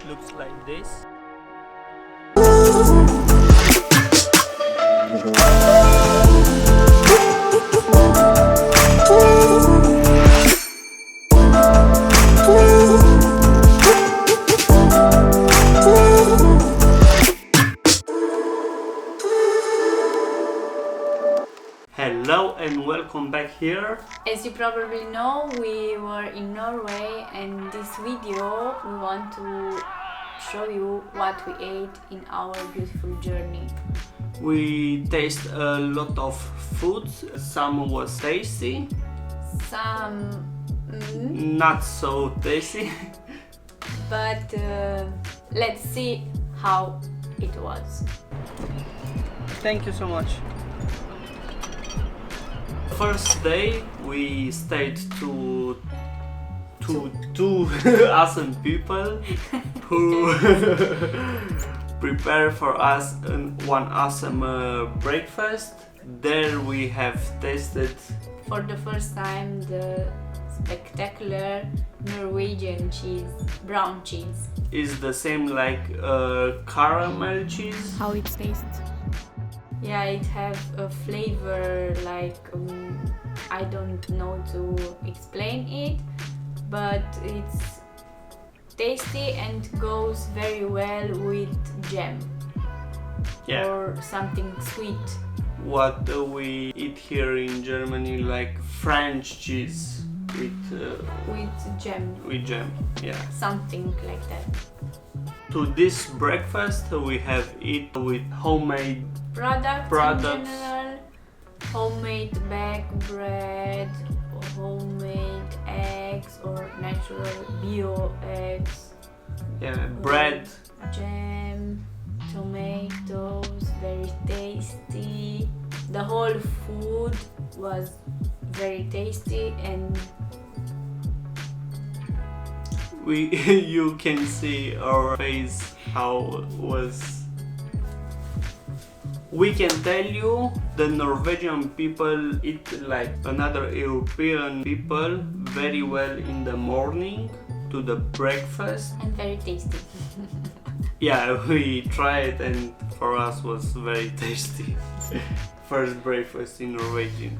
looks like this. Hello and welcome back here. As you probably know, we were in Norway, and this video we want to show you what we ate in our beautiful journey. We taste a lot of food. Some was tasty, Some not so tasty. but let's see how it was. Thank you so much. First day we stayed to two awesome people who prepare for us one awesome breakfast. There we have tasted For the first time the spectacular Norwegian cheese, brown cheese. is the same like caramel cheese. How it tastes? Yeah, it have a flavor like I don't know to explain it, but it's tasty and goes very well with jam or something sweet. What we eat here in Germany, like French cheese With jam, with jam. Yeah. something like that. To this breakfast we have it with homemade Products in general, homemade baked bread, homemade eggs or natural bio eggs, bread. jam, tomatoes, very tasty. The whole food was very tasty, and You can see our face how it was. We can tell you the Norwegian people eat like another European people very well in the morning to the breakfast. and very tasty. Yeah, we tried and for us was very tasty. First breakfast in Norwegian.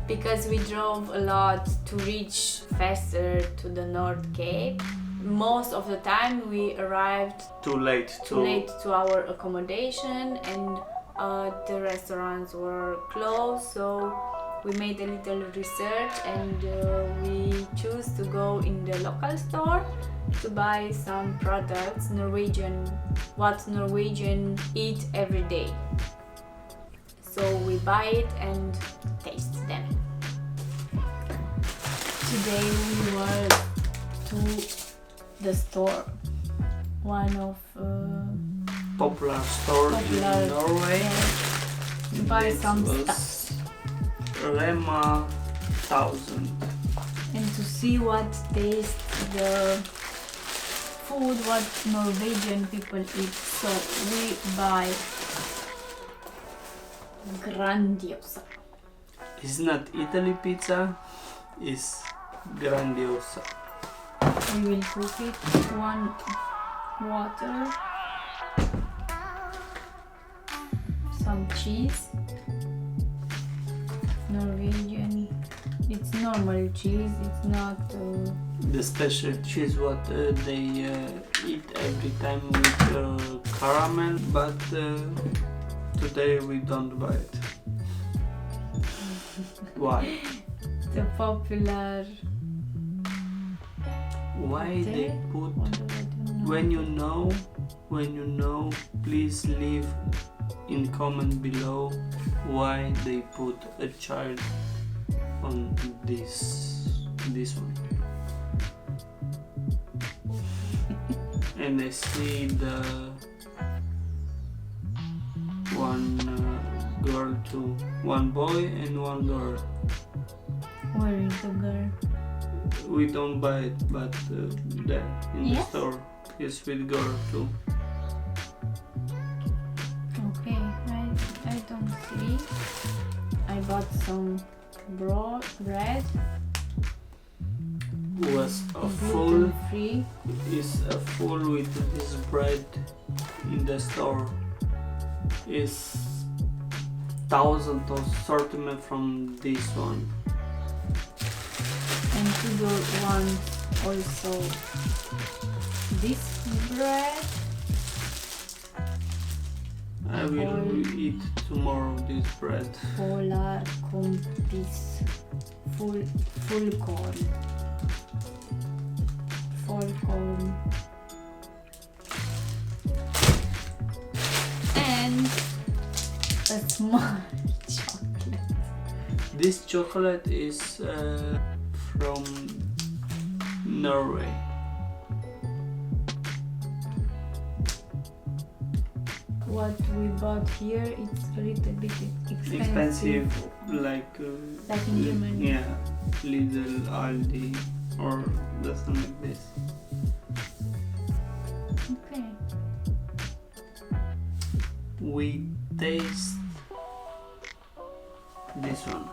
Because we drove a lot to reach faster to the North Cape, most of the time we arrived Too late to our accommodation, and the restaurants were closed, so we made a little research and we choose to go in the local store to buy some products, what Norwegian eat every day. So we buy it and taste them. Today we were to the store, one of popular store in Norway. to buy some was stuff Rema 1000. and to see what taste the food what Norwegian people eat. So we buy Grandiosa. It's not Italy pizza, it's Grandiosa. We will cook it, one water, some cheese, Norwegian, it's normal cheese, it's not The special cheese what they eat every time with caramel, but today we don't buy it. Why? the popular. Why they put? When you know, please leave in comment below why they put a child on this one. And I see the one girl too, one boy and one girl. Where is the girl? We don't buy it, but there in the store is with girl too. Okay, I don't see. I bought some bread was a full gluten-free. is a full with this bread in the store. Is thousands of assortment from this one. And Tudor wants also this bread. I will eat tomorrow this bread. Poula compis full corn. And a small chocolate. This chocolate is from Norway. What we bought here, it's a little bit expensive. Like in Germany. Yeah, Lidl, Aldi, or something like this. Okay. We taste this one.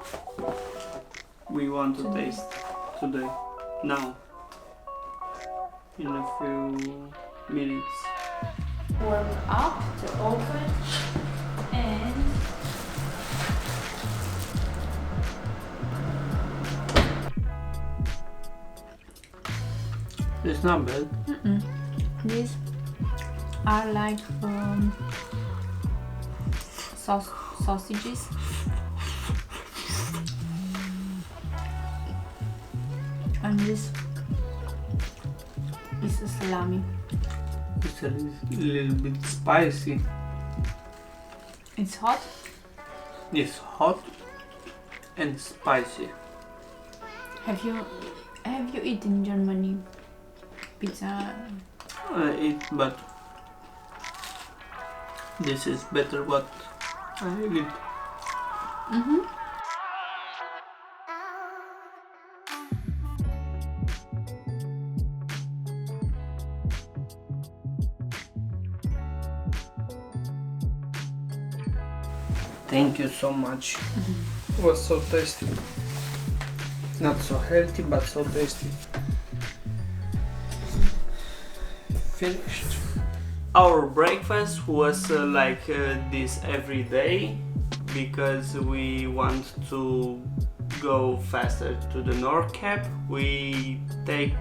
We want to taste today, now, in a few minutes. Warm up the oven and It's not bad. these are like sausages. And this is a salami. It's a little bit spicy. It's hot. It's hot and spicy. Have you eaten in Germany pizza? But this is better what I eat. Thank you so much. It was so tasty. Not so healthy, but so tasty. Finished. Our breakfast was like this every day because we want to go faster to the North Cape. We take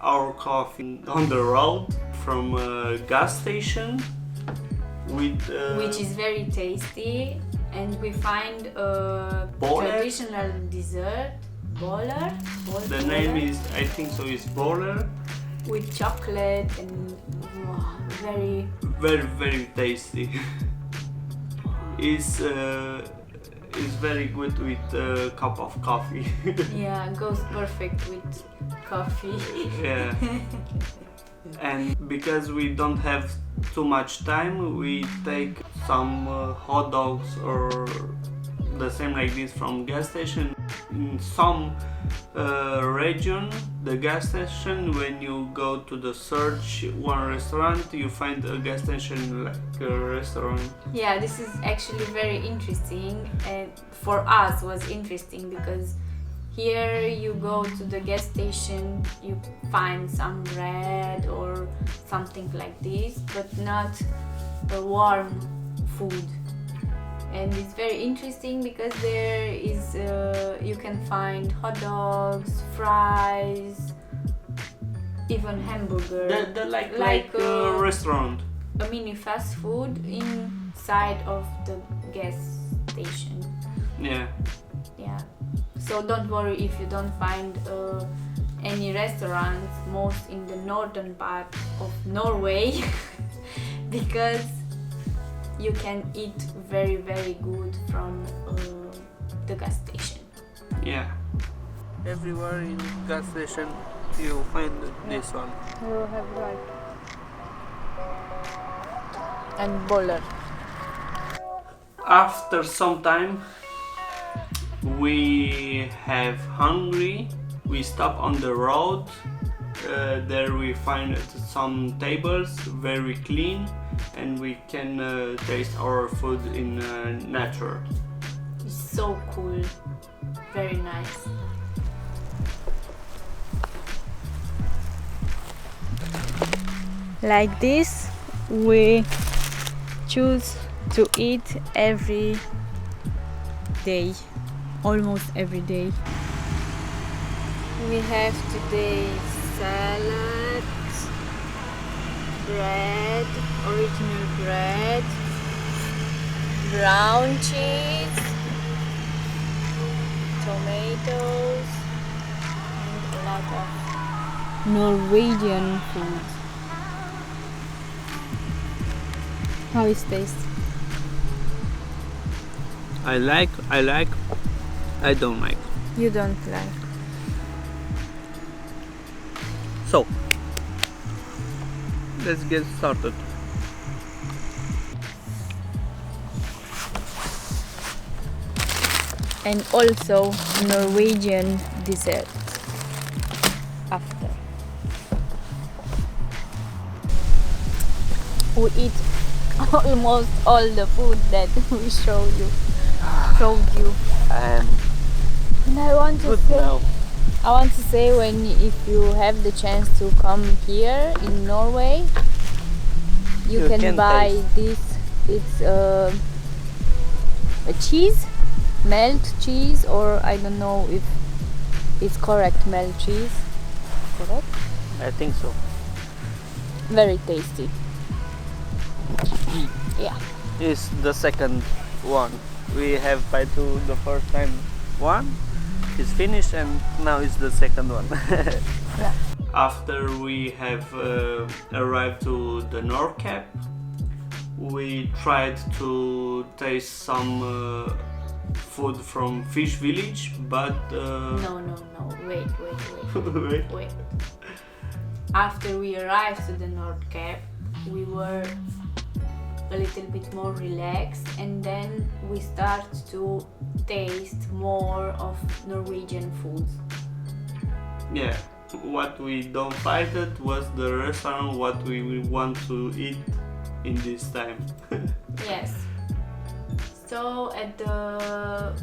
our coffee on the road from a gas station with which is very tasty, and we find a Boller? traditional dessert, boller. the name is, I think so, is Poula. With chocolate and very Very tasty. Is very good with a cup of coffee. yeah, goes perfect with coffee. Yeah. And because we don't have too much time, we take some hot dogs or the same like this from gas station. In some region, the gas station, when you go to the search one restaurant, you find a gas station like a restaurant. Yeah, this is actually very interesting, and for us was interesting because here you go to the gas station, you find some bread or something like this, but not a warm food. And it's very interesting because there is you can find hot dogs, fries, even hamburger. They're like a restaurant. A mini fast food inside of the gas station. Yeah. Yeah. So don't worry if you don't find any restaurants, most in the northern part of Norway, because you can eat very good from the gas station. Yeah. Everywhere in gas station you find this one. You have right. And boller. After some time we have hungry. We stop on the road. There we find some tables very clean, and we can taste our food in nature. It's so cool. Very nice. Like this, we choose to eat every day, almost every day. We have today salad, bread, original bread, brown cheese, tomatoes, and a lot of Norwegian food. How is taste? I like, I don't like. You don't like. So, let's get started. And also Norwegian dessert after. We eat almost all the food that we showed you. And I want to say, now. if you have the chance to come here in Norway, you can buy taste. this. It's a cheese, melt cheese, or I don't know if it's correct, melt cheese. Correct? I think so. Very tasty. Yeah. It's the second one. We have by two the first time one is finished and now it's the second one. Yeah. After we have arrived to the North Cape, we tried to taste some food from Fish Village, but No. Wait. wait. After we arrived to the North Cape, we were a little bit more relaxed, and then we start to taste more of Norwegian food. Yeah, what we don't find it was the restaurant what we want to eat in this time. Yes. So at the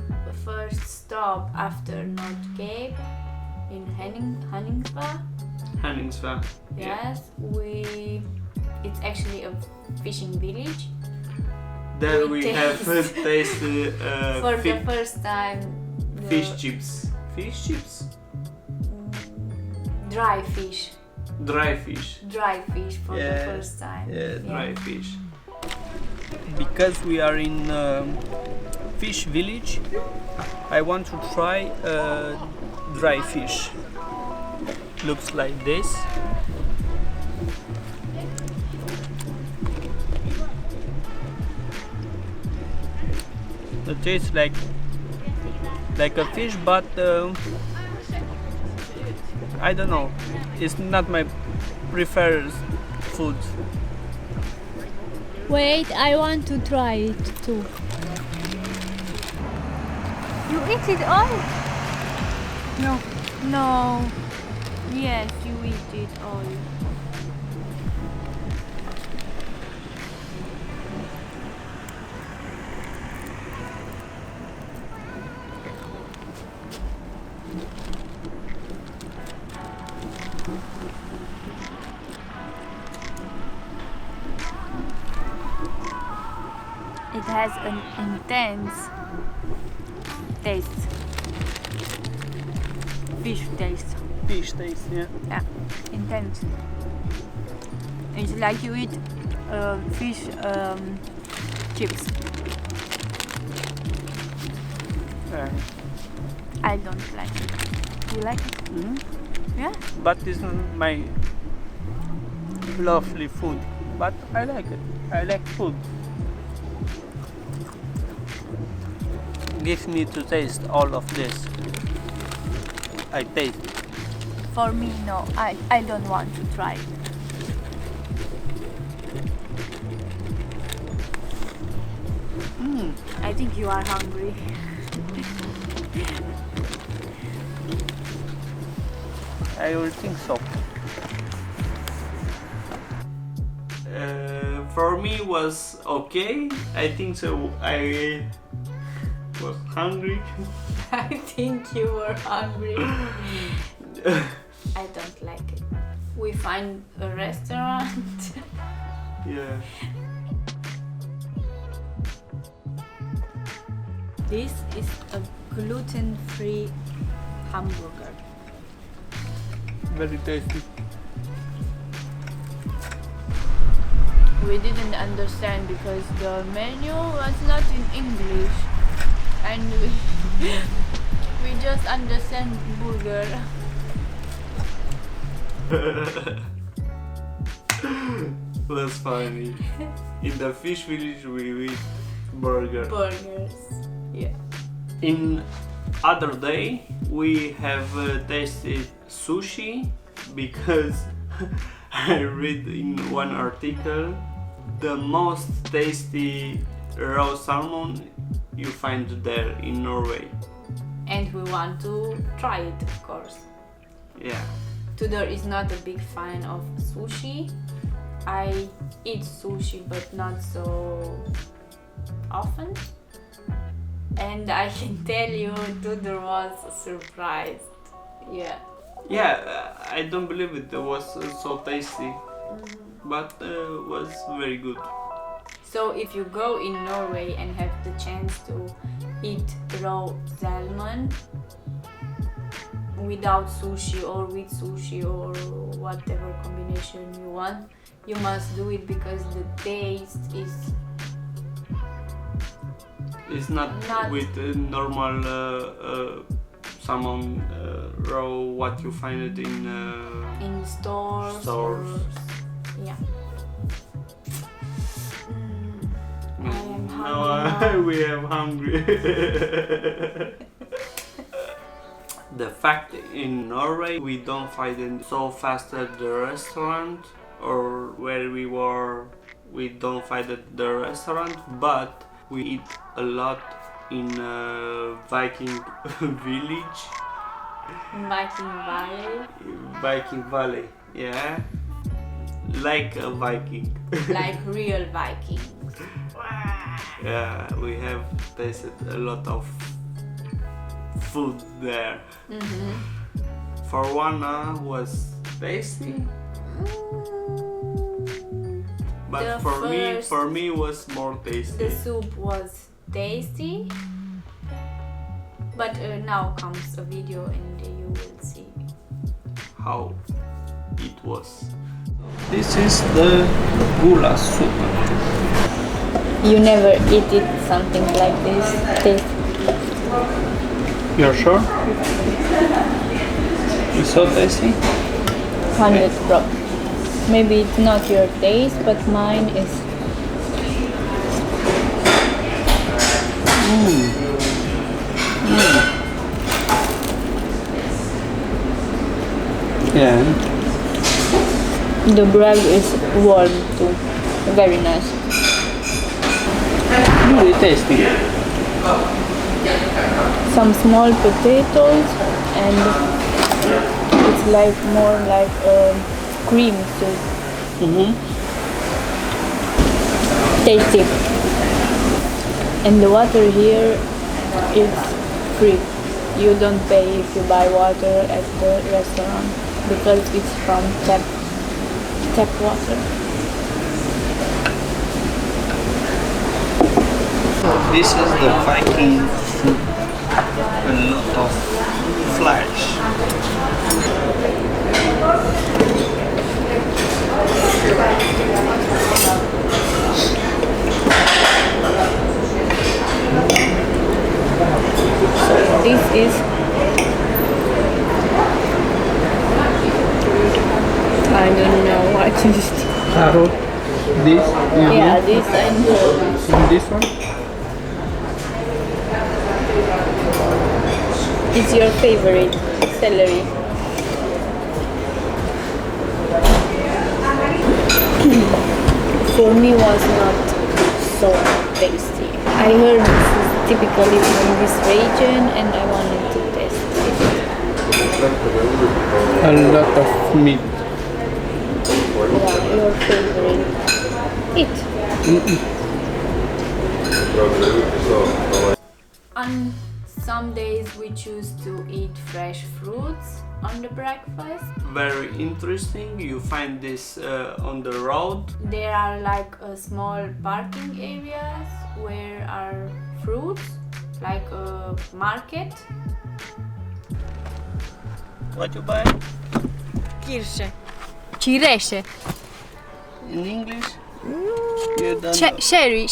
first stop after North Cape in Henningsvær, Henningsvær. yes, it's actually a fishing village. There We we have tasted For the first time, fish chips. Fish chips? Dry fish. Dry fish. Dry fish for the Yeah, first time. Yeah, dry fish. Because we are in Fish Village, I want to try dry fish. Looks like this. It tastes like a fish, but I don't know. It's not my preferred food. Wait, I want to try it too. You eat it all? No. Yes, you eat it all. It has an intense taste. Fish taste. Fish taste, yeah. Yeah, intense. It's like you eat fish chips. I don't like it. You like it? Mm-hmm. Yeah? But it's not my lovely food. But I like it. I like food. Give me to taste all of this. I taste. For me, no. I don't want to try it. I think you are hungry. I will think so. For me was okay. I think so. I was hungry. I think you were hungry. I don't like it. we find a restaurant. Yeah. This is a gluten-free hamburger. Very tasty. We didn't understand because the menu was not in English, and we just understand burger. That's funny. In the fish village we eat burger. Burgers, yeah. In other day we have tasted sushi because I read in one article the most tasty raw salmon you find there in Norway. And we want to try it, of course. Yeah. Tudor is not a big fan of sushi. I eat sushi but not so often. And I can tell you Tudor was surprised. Yeah. Yeah, I don't believe it was so tasty, but was very good. So if you go in Norway and have the chance to eat raw salmon without sushi or with sushi or whatever combination you want, you must do it because the taste is It's not with normal salmon raw what you find it in stores. Yeah. I am hungry now. We are hungry. The fact in Norway we don't find it so fast at the restaurant, or where we were we don't find it at the restaurant, but we eat a lot in Viking village. Viking Valley. Viking Valley, yeah. Like a Viking. Like real Vikings. Yeah, we have tasted a lot of food there. For one was tasty, but for me was more tasty. The soup was tasty, but now comes a video and you will see how it was. This is the Poula soup. You never eat it something like this taste. You're sure? It's so tasty? 100 pro. Maybe it's not your taste, but mine is. Yeah. The bread is warm too. Very nice. Really tasty. Some small potatoes, and it's like more like a cream soup. Tasty. And the water here is free. You don't pay if you buy water at the restaurant because it's from tap water. This is the Viking food. A lot of flesh. So this is I don't know what is Carrot. This? Yeah, this and this one? is your favorite celery. For me was not so tasty. I heard this is typically from this region and I wanted to test it. A lot of meat. Yeah, your favorite. Eat. On Some days we choose to eat fresh fruits on the breakfast. Very interesting. You find this on the road. There are like small parking areas where are fruits, like a market. What you buy? Kirsche. Ciresze. In English? You don't Sherry.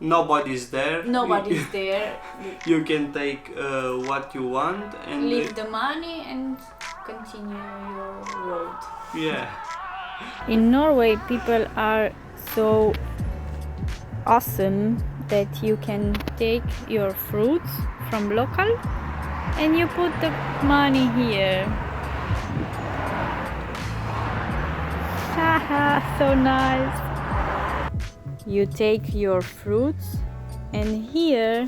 Nobody's there. Nobody's there. You can take what you want and Leave the money and continue your road. Yeah. In Norway, people are so awesome that you can take your fruits from local and you put the money here. Haha, so nice. You take your fruits and here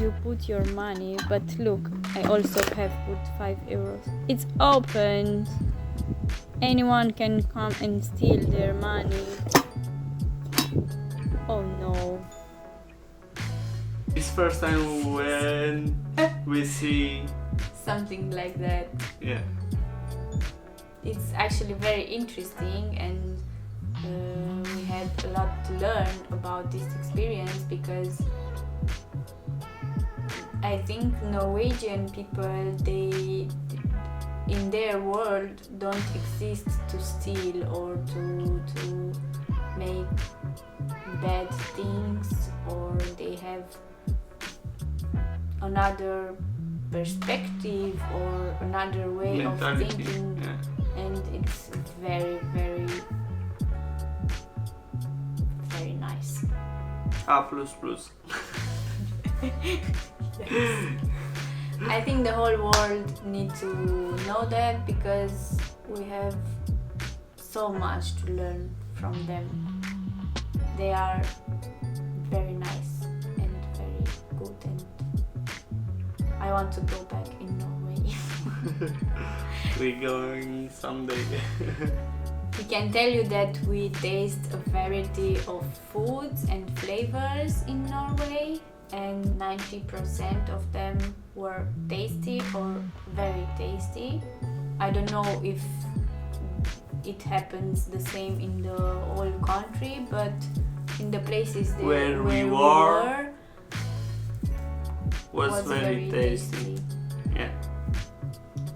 you put your money, but look, I also have put 5 euros. It's open. Anyone can come and steal their money. Oh no. It's first time when we see Something like that. yeah. It's actually very interesting and we had a lot to learn about this experience because I think Norwegian people, they in their world don't exist to steal or to make bad things, or they have another perspective or another way Mentality, of thinking, yeah. and it's very, very, very nice. A++. I think the whole world needs to know that because we have so much to learn from them. They are very nice and very good, and I want to go back in Norway. We're going someday. We can tell you that we taste a variety of foods and flavors in Norway, and 90% of them were tasty or very tasty. I don't know if it happens the same in the whole country, but in the places where we were was very tasty. Yeah.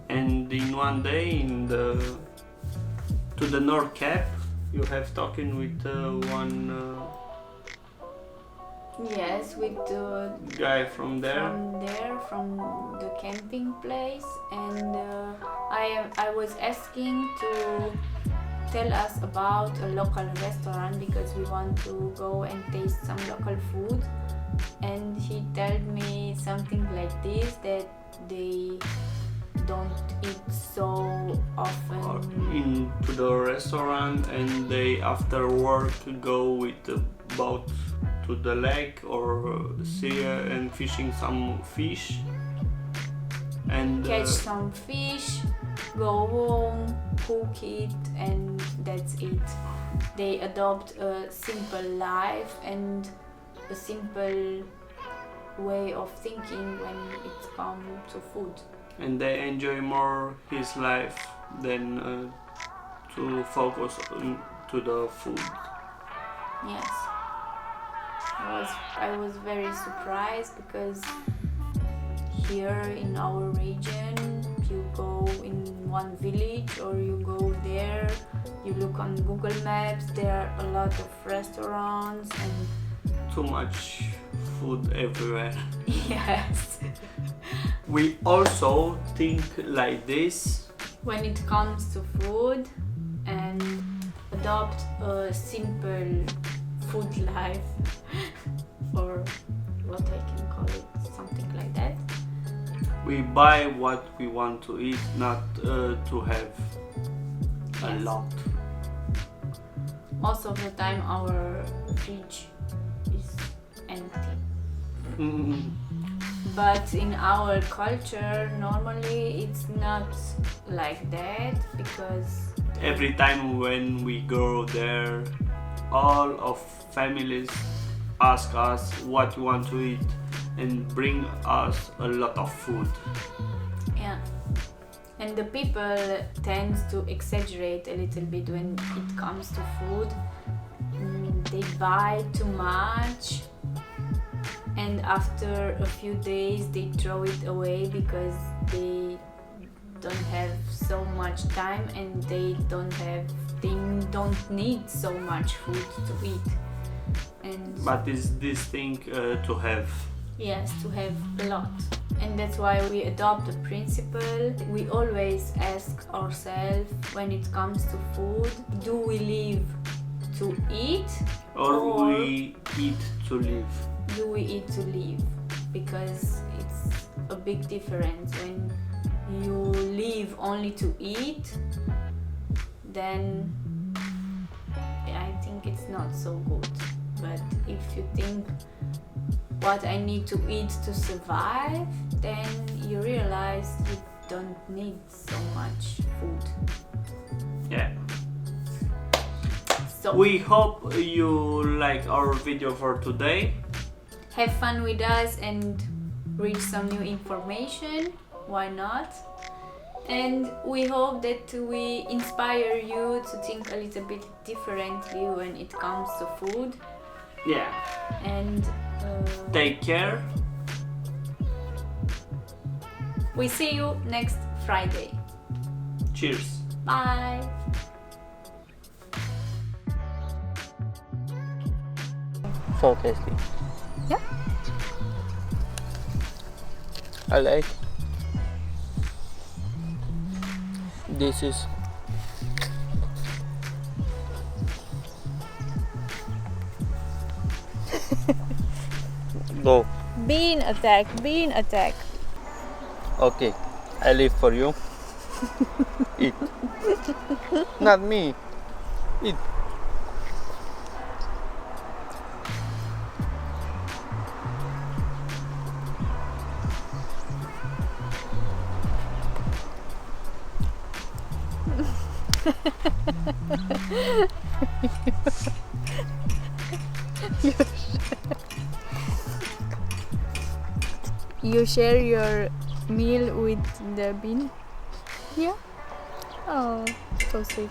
And in one day to the North Cap, you have talking with one Yes, with the guy from there. From the camping place, and I was asking to tell us about a local restaurant because we want to go and taste some local food, and he told me something like this, that they don't eat so often into the restaurant, and they after work go with the boat to the lake or sea and fishing some fish and catch some fish, go home, cook it, and that's it. They adopt a simple life and a simple way of thinking when it comes to food. And they enjoy more his life than to focus on to the food. Yes, I was very surprised because here in our region, you go in one village or you go there, you look on Google Maps, there are a lot of restaurants and too much food everywhere. yes. We also think like this When it comes to food, and adopt a simple food life or what I can call it, something like that. we buy what we want to eat, not to have a Yes. lot. Most of the time our fridge is empty. But in our culture, normally it's not like that because Every time when we go there, all of families ask us what we want to eat and bring us a lot of food. Yeah. And the people tend to exaggerate a little bit when it comes to food. They buy too much, and after a few days they throw it away because they don't have so much time and they don't need so much food to eat. But it's this thing to have. Yes, to have a lot. And that's why we adopt the principle. We always ask ourselves when it comes to food, do we live to eat or we eat to live? Do we eat to live? Because it's a big difference. When you live only to eat, then I think it's not so good. But if you think what I need to eat to survive, then you realize you don't need so much food. Yeah. So we hope you like our video for today. Have fun with us and reach some new information. Why not? And we hope that we inspire you to think a little bit differently when it comes to food. Yeah. And take care. We see you next Friday. Cheers. Bye. So tasty. Yeah. I like. This is go. Bean attack, bean attack. Okay, I leave for you. Eat. Not me. Eat. You share your meal with the bean? Yeah? Oh, so sweet.